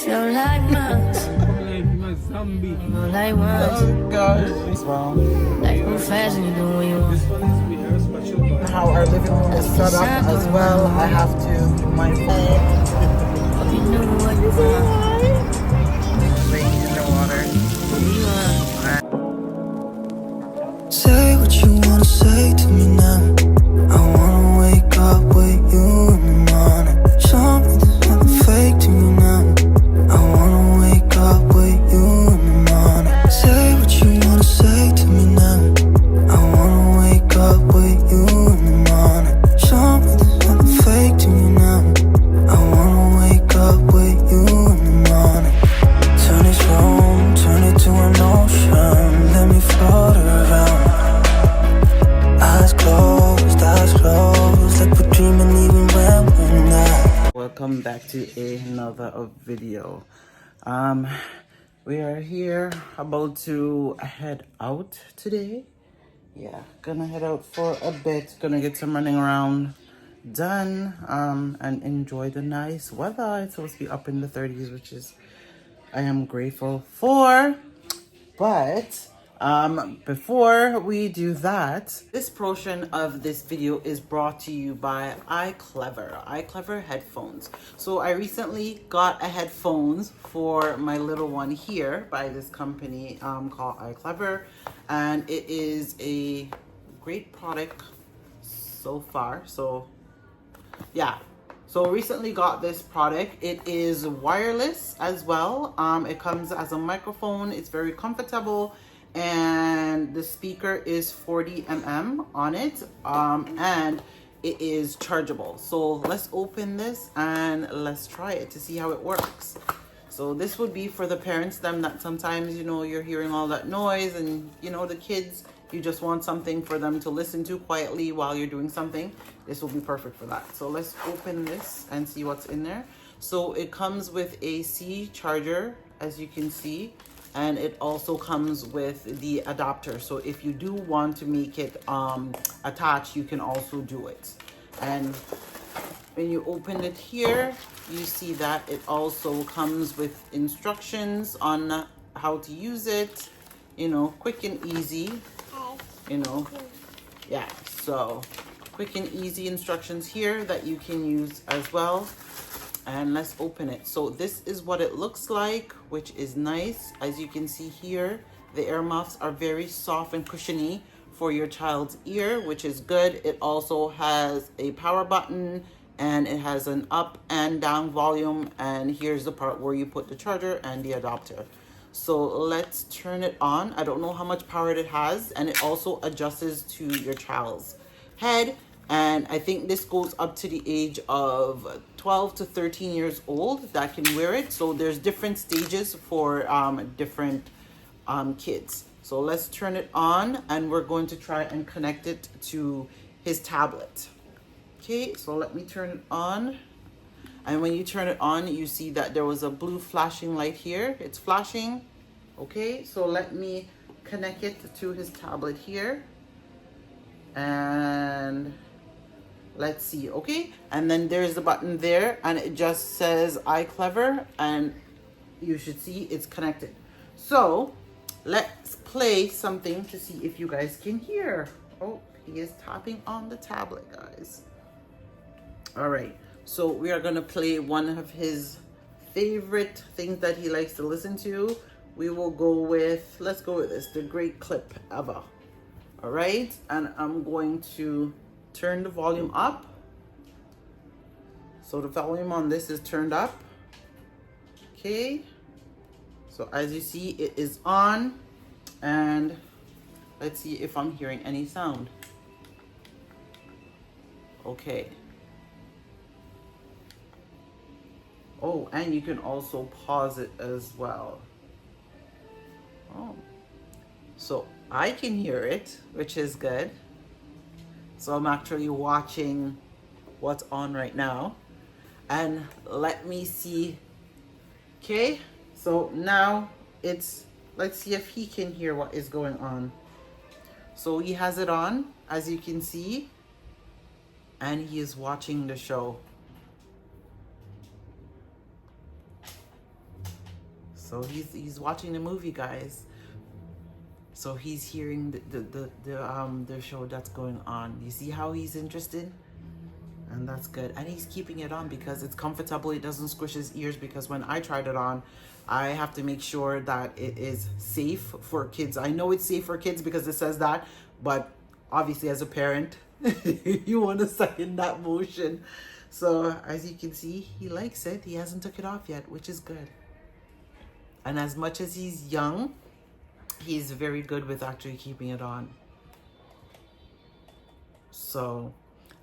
feel like months. Zombie. Like once. Oh gosh. Well, Like I'm fast and you do what you want. This one is we have special how our living room is set up as well. I have to keep my phone Hope you knew what you want. laying in the water. You want. Say what you wanna say to me now. I wanna wake up with you in the morning. Show me there's nothing fake to me now. I wanna wake up with you in the morning. Say what you wanna say to me now. I wanna wake up with you in the morning. Show me there's nothing fake to me now. I wanna wake up with you in the morning. Turn this room, turn it to an ocean. Let me float around. Eyes closed, like we're dreaming even when we're not. Welcome back to another video. We are here about to head out today. Yeah, gonna head out for a bit. Gonna get some running around done. And enjoy the nice weather. It's supposed to be up in the 30s, which is I am grateful for. But before we do that, this portion of this video is brought to you by Iclever headphones. So I recently got a headphones for my little one here by this company called Iclever, and it is a great product so far. So yeah, so recently got this product. It is wireless as well. It comes as a microphone. It's very comfortable, and the speaker is 40 mm on it, and it is chargeable. So let's open this and let's try it to see how it works. So this would be for the parents that sometimes, you know, you're hearing all that noise, and you know, the kids, you just want something for them to listen to quietly while you're doing something. This will be perfect for that. So let's open this and see what's in there. So it comes with a C charger, as you can see, and it also comes with the adapter. So if you do want to make it attached, you can also do it. And when you open it here, you see that it also comes with instructions on how to use it, you know, quick and easy, you know. Yeah, so quick and easy instructions here that you can use as well. And let's open it. So this is what it looks like, which is nice. As you can see here, the ear muffs are very soft and cushiony for your child's ear, which is good. It also has a power button, and it has an up and down volume, and here's the part where you put the charger and the adapter. So let's turn it on. I don't know how much power it has, and it also adjusts to your child's head. And I think this goes up to the age of 12 to 13 years old that can wear it. So there's different stages for different kids. So let's turn it on, and we're going to try and connect it to his tablet. Okay, so let me turn it on. And when you turn it on, you see that there was a blue flashing light here. It's flashing. Okay, so let me connect it to his tablet here. And let's see. Okay, and then there's the button there, and it just says Iclever, and you should see it's connected. So let's play something to see if you guys can hear. Oh, he is tapping on the tablet, guys. All right, so we are gonna play one of his favorite things that he likes to listen to. We will go with, let's go with this, the great clip ever. All right, and I'm going to turn the volume up. So the volume on this is turned up. Okay, so as you see, it is on, and let's see if I'm hearing any sound. Okay. Oh, and you can also pause it as well. Oh, so I can hear it, which is good. So I'm actually watching what's on right now. And let me see. Okay, so now it's, let's see if he can hear what is going on. So he has it on, as you can see, and he is watching the show. So he's watching the movie, guys. So he's hearing the show that's going on. You see how he's interested? And that's good. And he's keeping it on because it's comfortable. It doesn't squish his ears, because when I tried it on, I have to make sure that it is safe for kids. I know it's safe for kids because it says that, but obviously as a parent, you want to second that motion. So as you can see, he likes it. He hasn't took it off yet, which is good. And as much as he's young, he's very good with actually keeping it on. So,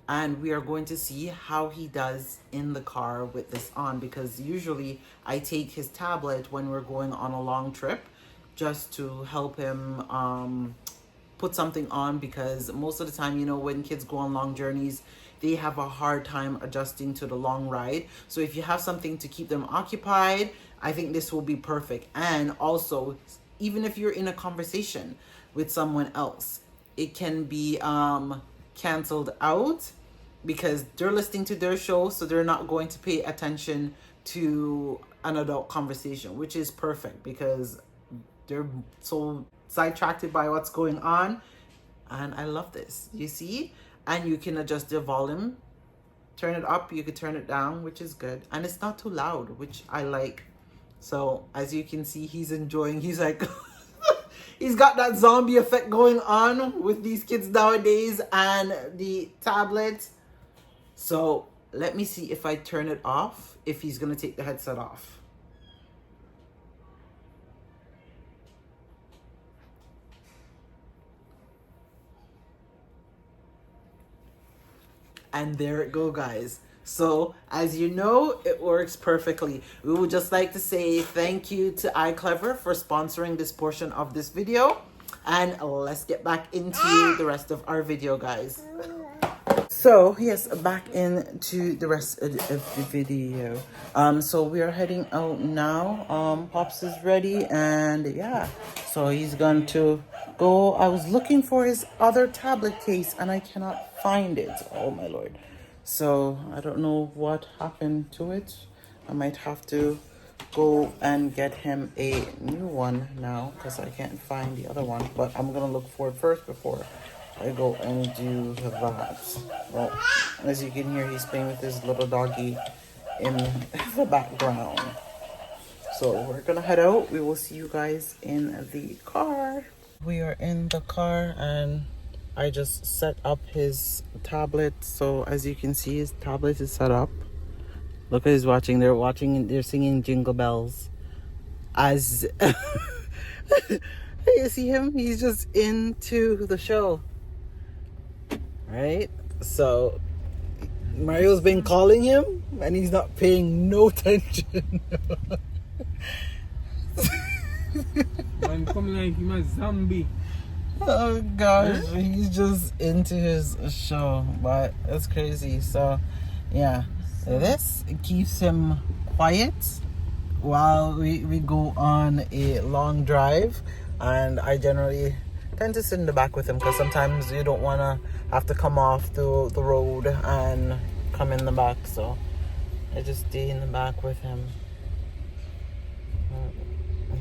and we are going to see how he does in the car with this on, because usually I take his tablet when we're going on a long trip just to help him put something on, because most of the time, you know, when kids go on long journeys, they have a hard time adjusting to the long ride. So if you have something to keep them occupied, I think this will be perfect. And also, even if you're in a conversation with someone else, it can be canceled out because they're listening to their show, so they're not going to pay attention to an adult conversation, which is perfect because they're so sidetracked by what's going on. And I love this, you see? And you can adjust the volume, turn it up, you could turn it down, which is good. And it's not too loud, which I like. So as you can see, he's enjoying. He's like, he's got that zombie effect going on with these kids nowadays and the tablet. So let me see if I turn it off, if he's going to take the headset off. And there it go, guys. So as you know, it works perfectly. We would just like to say thank you to Iclever for sponsoring this portion of this video. And let's get back into the rest of our video, guys. So yes, back into the rest of the video. So we are heading out now. Pops is ready, and yeah, so he's going to go. I was looking for his other tablet case and I cannot find it. Oh my lord. So I don't know what happened to it. I might have to go and get him a new one now because I can't find the other one. But I'm gonna look for it first before I go and do that. Well, as you can hear, he's playing with his little doggy in the background. So we're gonna head out. We will see you guys in the car. We are in the car and I just set up his tablet. So as you can see, his tablet is set up. Look at he's watching. They're singing Jingle Bells. As you see him, he's just into the show. Right? So Mario's been calling him and he's not paying no attention. Man, come like him a zombie. Oh gosh, he's just into his show, but it's crazy. So yeah, this keeps him quiet while we go on a long drive, and I generally tend to sit in the back with him because sometimes you don't want to have to come off the road and come in the back, so I just stay in the back with him.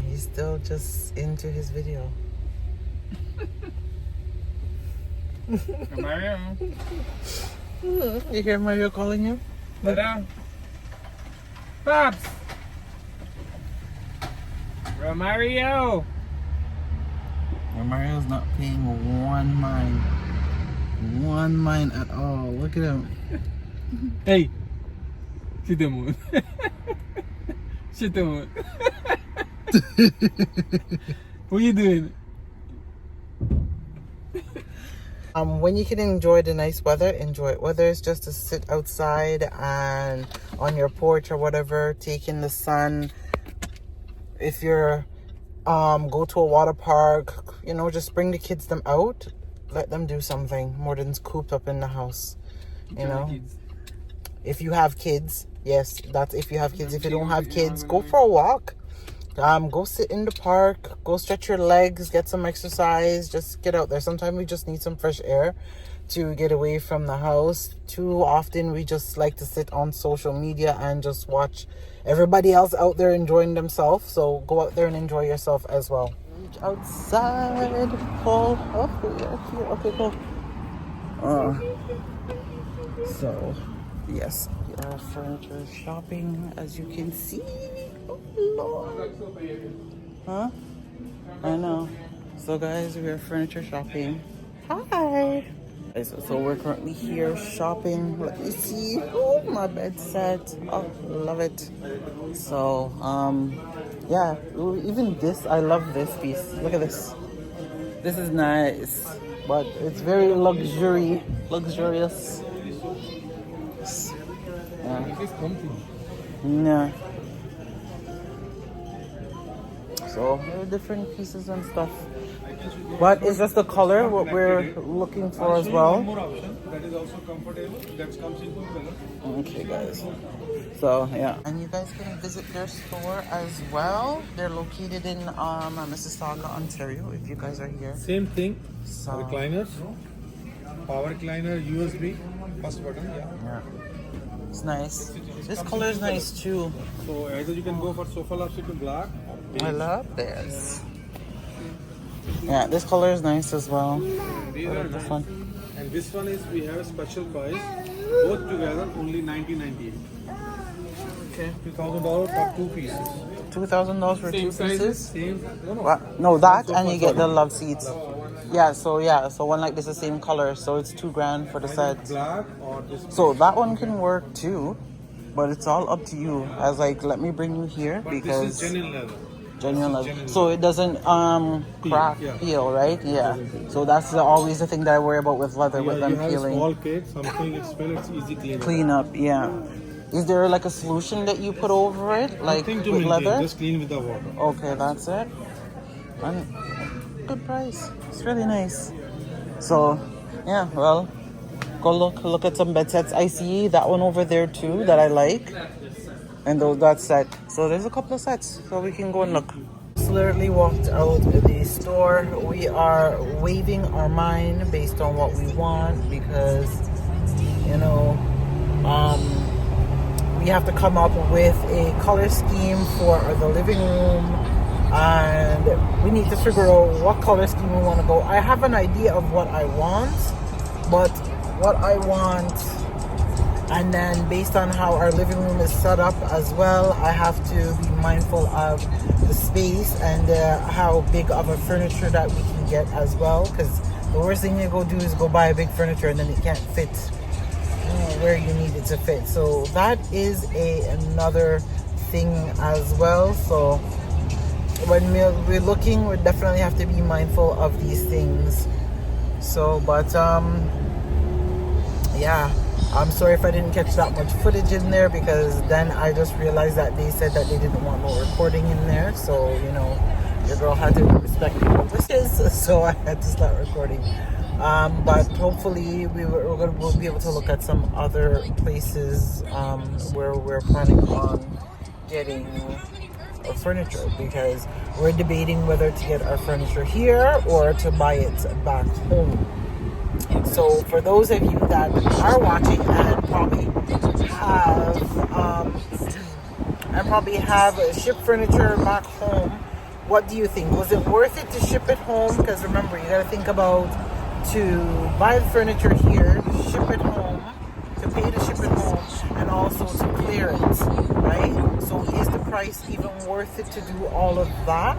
He's still just into his video. Mario. You hear Mario calling him? Dada. Pops. Mario. Mario's not paying one mind at all. Look at him. Hey. Sit down. Sit down. What are you doing? When you can enjoy the nice weather, enjoy it. Whether it's just to sit outside and on your porch or whatever, take in the sun. If you're go to a water park, you know, just bring the kids them out. Let them do something more than cooped up in the house. You know, if you have kids, yes, that's if you have kids. If you don't have kids, go for a walk. Go sit in the park, go stretch your legs, get some exercise, just get out there. Sometimes we just need some fresh air to get away from the house. Too often we just like to sit on social media and just watch everybody else out there enjoying themselves. So go out there and enjoy yourself as well. Outside, Paul. Oh, yeah, here. Okay, cool. So, yes, we are furniture shopping, as you can see. Oh, Lord. Huh? I know. So, guys, we are furniture shopping. Hi. So we're currently here shopping. Let me see. Oh, my bed set. Oh, love it. So, yeah, even this, I love this piece. Look at this. This is nice, but it's very luxurious. Yeah. Yeah. So there are different pieces and stuff. But it's just the color what we're looking for as well. One more option that is also comfortable. That comes in two colors. Okay, guys. So yeah, and you guys can visit their store as well. They're located in Mississauga, Ontario. If you guys are here. Same thing. So Recliners, power recliner, USB, first button. yeah, it's nice. This color is nice too. So either you can go for sofa love seat in black. I love this. Yeah, this color is nice as well. These are This nice. one. And this one is we have a special price. Both together only $19.98. Okay. $2,000 for two pieces. $2,000 for two pieces. Same. No. What? No, that and you get the love seats. Yeah, so one like this is the same color, so it's $2,000 for the set. Black or this. So that one can work too, but it's all up to you. I was like, let me bring you here But because this is genuine leather. genuine leather. genuine So it doesn't crack, yeah. peel, right? Yeah. So that's always the thing that I worry about with leather, with You them have a peeling. small cake, something it's spill, it's easy clean. Clean up, yeah. Is there like a solution that you put over it, like Nothing to with maintain, leather? just clean with the water. Okay, that's it. And good price. It's really nice. So, yeah, well, go look at some bed sets. I see that one over there too that I like, and that set. So there's a couple of sets, so we can go and look. Just literally walked out of the store. We are waiving our mind based on what we want because, you know, we have to come up with a color scheme for the living room, and we need to figure out what color scheme we want to go. I have an idea of what I want, but what I want, and then based on how our living room is set up as well, I have to be mindful of the space and how big of a furniture that we can get as well, because the worst thing you go do is go buy a big furniture and then it can't fit where you need it to fit. So that is another thing as well. So when we're looking, we definitely have to be mindful of these things. So but yeah, I'm sorry if I didn't catch that much footage in there, because then I just realized that they said that they didn't want no recording in there. So, you know, your girl had to respect people's wishes, so I had to start recording. But hopefully we'll be able to look at some other places where we're planning on getting furniture, because we're debating whether to get our furniture here or to buy it back home. So for those of you that are watching and probably have shipped furniture back home, what do you think? Was it worth it to ship it home? Because remember, you got to think about to buy the furniture here, ship it home, to pay to ship it home, and also to clear it, right? So is the price even worth it to do all of that?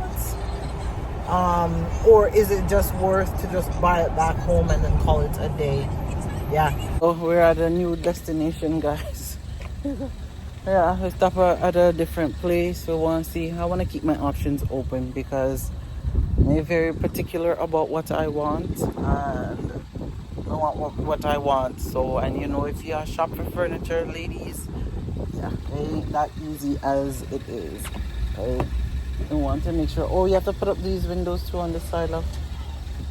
Or is it just worth to just buy it back home and then call it a day? Yeah. So we're at a new destination, guys. Yeah, we stop at a different place. We want to see. I want to keep my options open because I'm very particular about what I want, and I want what I want. So, and you know, if you shop for furniture, ladies, yeah, it ain't that easy as it is. Okay? You want to make sure. Oh, you have to put up these windows too on the side of.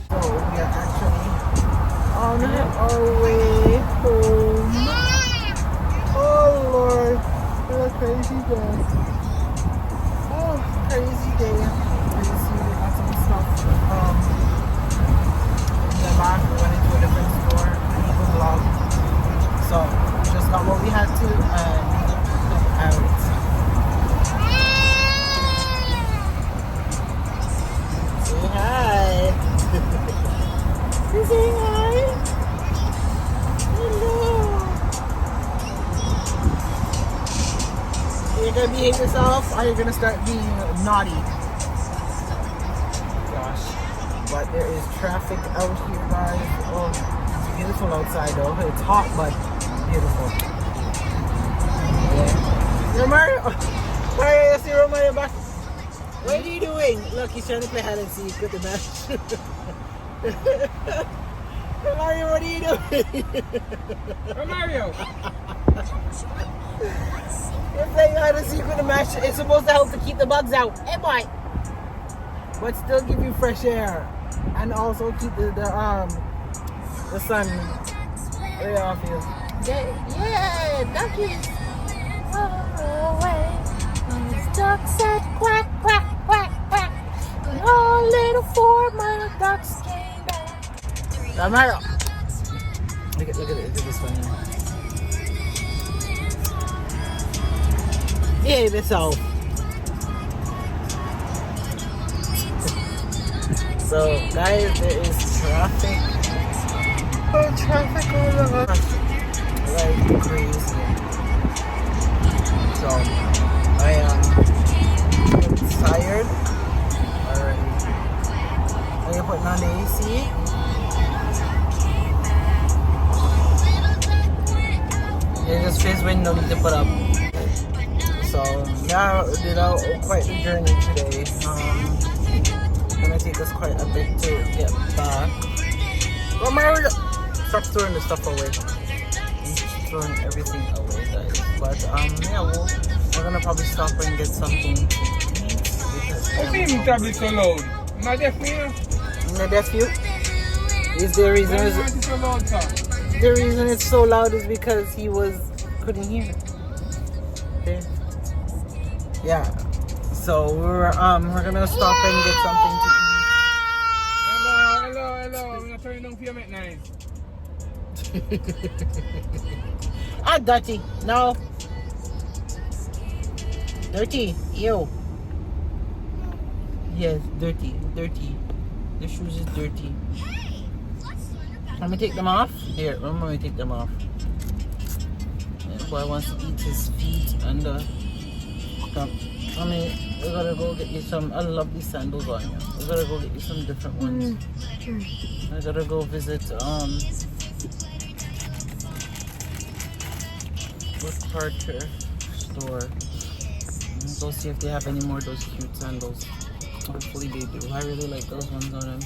So we are actually on our way home. Oh Lord, what a crazy day! Oh, crazy day. Crazy. We got some stuff. In the back, we went into a different store. had to out. Say hi. You say hi. Hello. You're gonna behave yourself, or you're gonna start being naughty. Gosh, but there is traffic out here, guys. Oh, it's beautiful outside though. It's hot, but beautiful. Yeah. Romario, Mario, you see Romario back? What are you doing? Look, he's trying to play hide and seek with the match. Romario, what are you doing? Romario! You're playing hide and seek with the match. It's supposed to help to keep the bugs out. Hey, boy. But still give you fresh air, and also keep the sun way off you. Yeah, duckies. Away. Ducks said quack, quack, quack, quack. And all little 4 mile ducks came back. Amaro. Look at this one. Behave yourself. So, guys, there is traffic. Oh, traffic all over. Like crazy. So, I am tired already. Are you putting on the AC? Yeah, just face window need to put up. So, yeah, did quite the journey today. Gonna take us quite a bit to get back. Well, Mario, stop throwing the stuff away. I'm throwing everything away, guys. But yeah, we're gonna probably stop and get something to eat. What's even tablet so loud? Not deaf me, you know? Not deaf you? Is the reason? Why is it so loud, sir? The reason it's so loud is because he couldn't hear. Okay. Yeah. So we're gonna stop and get something to eat. Hello. I'm gonna turn it down for you at night. Dirty. No. Dirty. Ew. Yes, dirty. The shoes is dirty. Let me take them off. Here, let me take them off. Yeah, boy wants to eat his feet and come. I mean, we gotta go get you some. I love these sandals on you. We gotta go get you some different ones. I gotta go visit Wood Parker store. Go see if they have any more of those cute sandals. Hopefully they do. I really like those ones on him.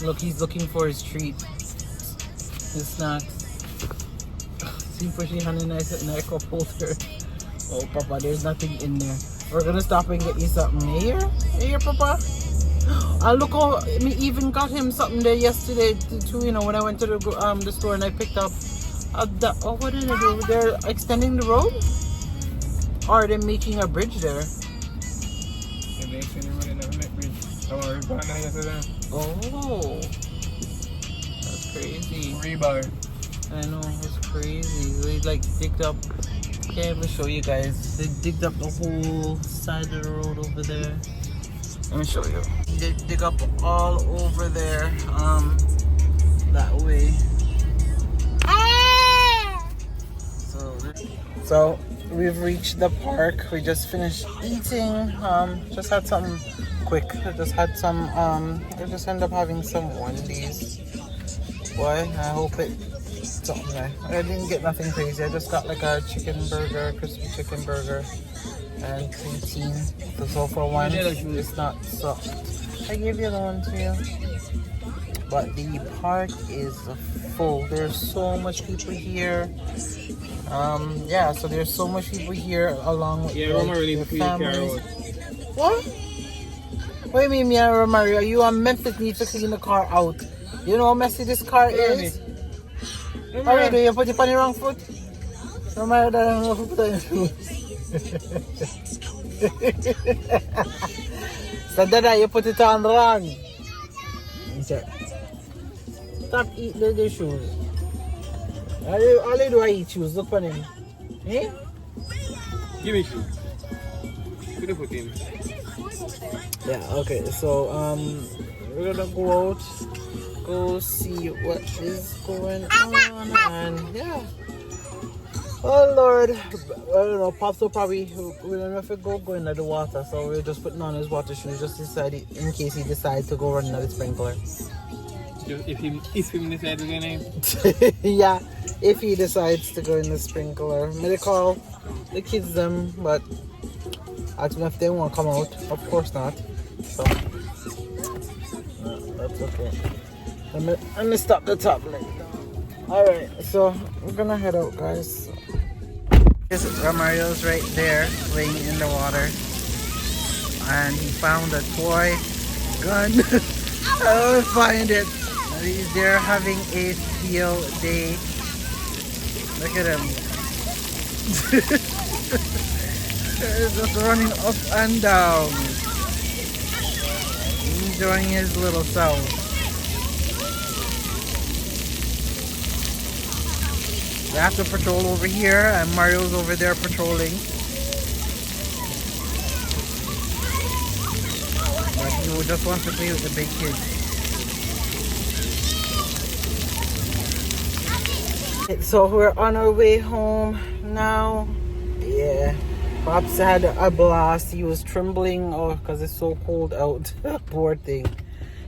Look, he's looking for his treat. His snacks. See, pushy honey nice at neck up holder. Oh, Papa, there's nothing in there. We're gonna stop and get you something. Here, Papa. Look how me even got him something there yesterday too. You know, when I went to the store and I picked up. What did I do? They're extending the road, or are they making a bridge there? They're extending the bridge. Oh, that's crazy. Rebar. I know, it's crazy. They like digged up. Can't even show you guys. They digged up the whole side of the road over there. Let me show you. They dig up all over there. That way. So we've reached the park. We just finished eating. Just had something quick. I just had some. I just ended up having some Wendy's. Boy, I hope it. Something. I didn't get nothing crazy. I just got like a chicken burger, crispy chicken burger, and poutine. So for one, it's not soft. I gave you the one to you. But the park is full. There's so much people here. Yeah, so there's so much people here along with their families. What? What do you mean, Mia Romario? You and Memphis need to clean the car out. You know how messy this car is? Alright, do you put it on the wrong foot? Romario doesn't know who put on your shoes. So Dada, you put it on wrong. Stop eating the shoes. All they do I eat shoes. Look for him. Eh? Give me shoe. Put the foot in. Yeah, okay, so we're gonna go out, go see what is going on, and yeah. Oh Lord, I don't know, Pops will probably, we don't know if we go into the water, so we're just putting on his water shoes just decided in case he decides to go run another sprinkler. If him decide we're gonna. Yeah, if he decides to go in the sprinkler. Maybe call the kids them, but ask them if they want to come out. Of course not. So, no, that's okay. Let me stop the top light. Alright, so we're gonna head out, guys. Mario's right there, playing in the water. And he found a toy gun. I will find it. He's there having a field day. Look at him. He's just running up and down. Enjoying his little self. We have to patrol over here and Mario's over there patrolling. But he just wants to play with the big kids. So we're on our way home now. Yeah, Pops had a blast. He was trembling because it's so cold out. Poor thing.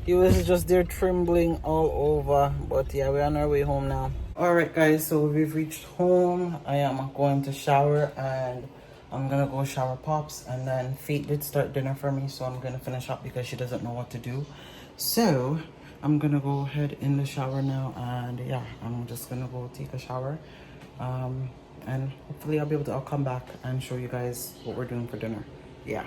He was just there trembling all over. But yeah, we're on our way home now. Alright guys, so we've reached home. I am going to shower and I'm gonna go shower Pops, and then Faith did start dinner for me, so I'm gonna finish up because she doesn't know what to do. So I'm gonna go ahead in the shower now, and yeah, I'm just gonna go take a shower, and hopefully I'll come back and show you guys what we're doing for dinner. Yeah.